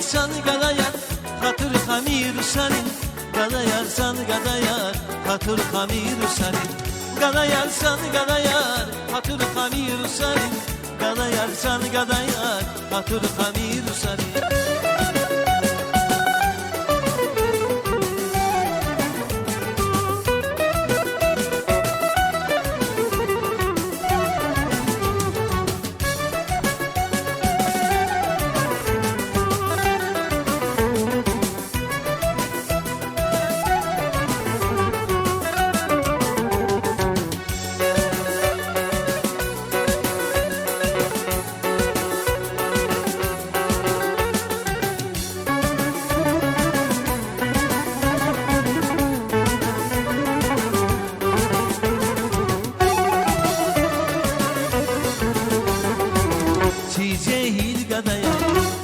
yarsan gadayar hatır hamir senin, gadayarsan gadayar hatır hamir senin, gadayarsan gadayar hatır hamir senin, gadayarsan gadayar hatır hamir senin.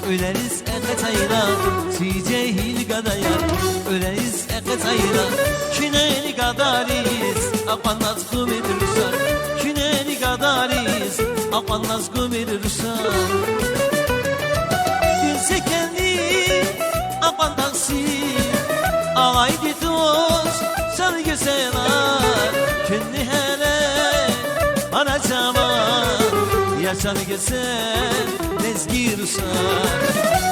Öleriz eketayla, cehil gadayar. Öleriz eketayla, kineli gadariz, apanaz kumidirsan. Kineli gadariz, apanaz kumidirsan. Bilse kendi apandansi, alay gidiyoruz, sen güzeller. Kendi hele bana zaman, yaşan güzel. Nezgirsan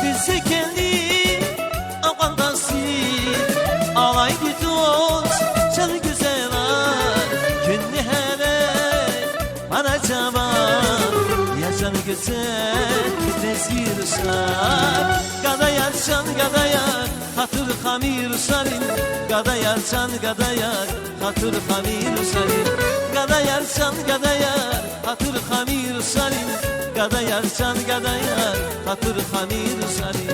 bilse kendi apandansi, alay gidiyoruz sen güzeller. Kendi hele bana zaman, yaşan güzel nezgirsan. Gadayarsan gadayar hatır hamir senin, gadayarsan gadayar hatır hamir senin, gadayarsan gadayar hatır hamir senin, gadayarsan gadayar hatır hamir senin.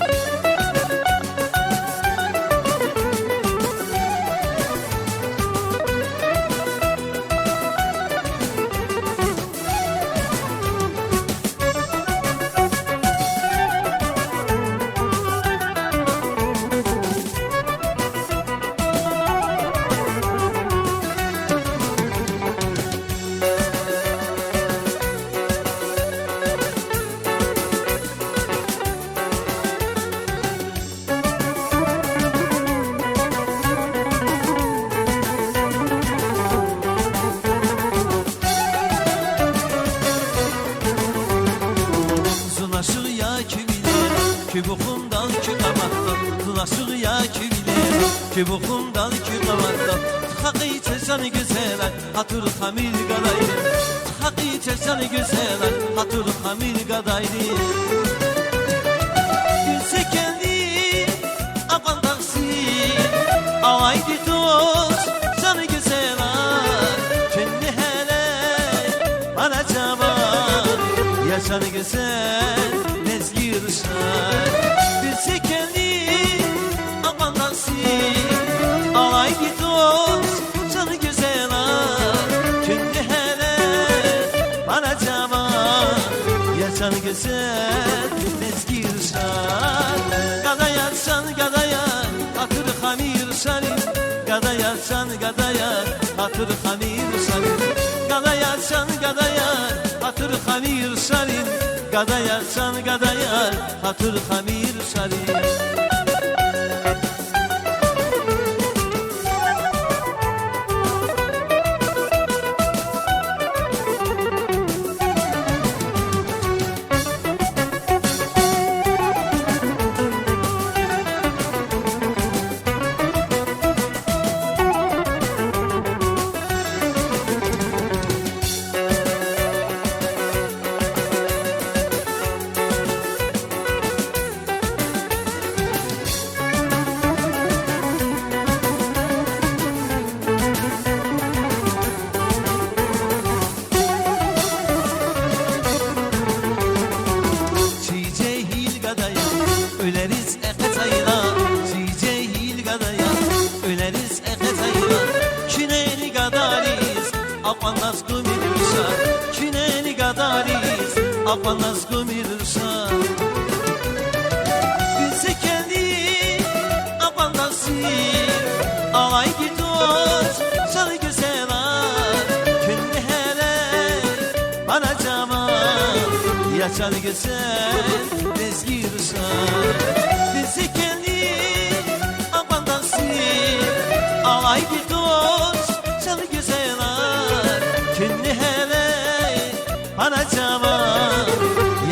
Ki buxundan ki qamatdan, tılaşıq ya ki bilir. Ki buxundan ki qamatdan, tıxaq içərsən güzələn, hatır xamil qadaydı. Tıxaq içərsən güzələn, hatır xamil qadaydı. Gülsə kendi apandaksi, alay gidiyoruz sen güzeller. Kendi hele bana cavan, yaşan güzel nezgirsan. Bilse kendi apandansi, alay gidiyoruz sen güzeller. Kendi hele bana cavan, yaşan güzel nezgirsan. Gadayarsan gadayar hatır hamir senin, gadayarsan gadayar hatır hamir senin, gadayarsan gadayar hatır hamir senin, gadayarsan gadayar hatır hamir senin. Öleriz eketayla, cehil gadayar. Öleriz eketayla, kineli gadariz, apanaz kumirsan. Kineli gadariz, apanaz kumirsan. Bilse kendi apandansi, alay gidiyoruz sen güzeller. Kendi hele bana caman, yaşar güzel nezgirsan.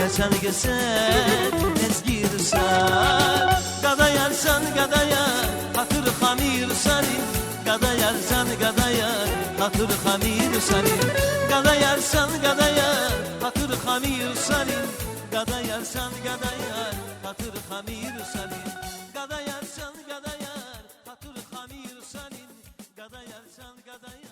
Seçen güzel ezgirsan Gadayarsan gadayar hatır hamir sanin Gadayarsan gadayar hatır hamir sanin Gadayarsan gadayar hatır hamir sanin Gadayarsan gadayar hatır hamir sanin Gadayarsan gadayar hatır hamir sanin Gadayarsan gadayar